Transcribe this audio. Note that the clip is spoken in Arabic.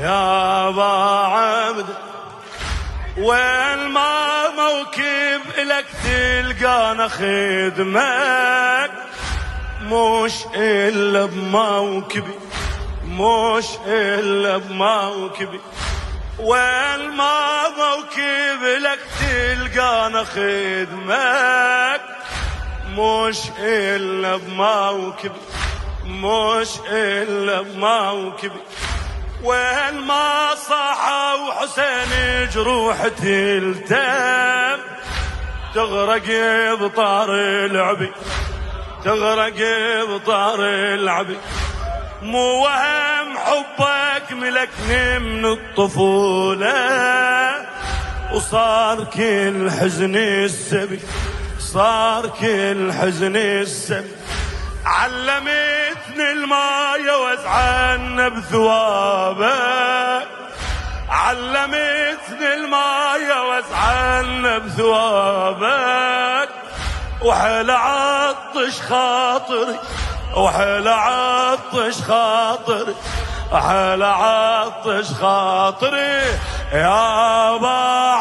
يا ابا عبد وين ما موكب لك تلقانا خدمك، مش الا بموكبي، مش الا بموكبي. وين ما موكب لك تلقانا خدمك، مش الا بموكبي، مش الا بموكبي. وين ما صاحوا حسين جروح تلتم، تغرق بطار العبي، تغرق بطار العبي. مو وهم حبك ملكني من الطفولة، وصار كل حزني السبي، صار كل حزني السبي. علمتني المايه وازعن بثوابك، علمتني المايه وازعن بثوابك. وحل عطش خاطري، وحل عطش خاطري، وحل عطش خاطري يا ابا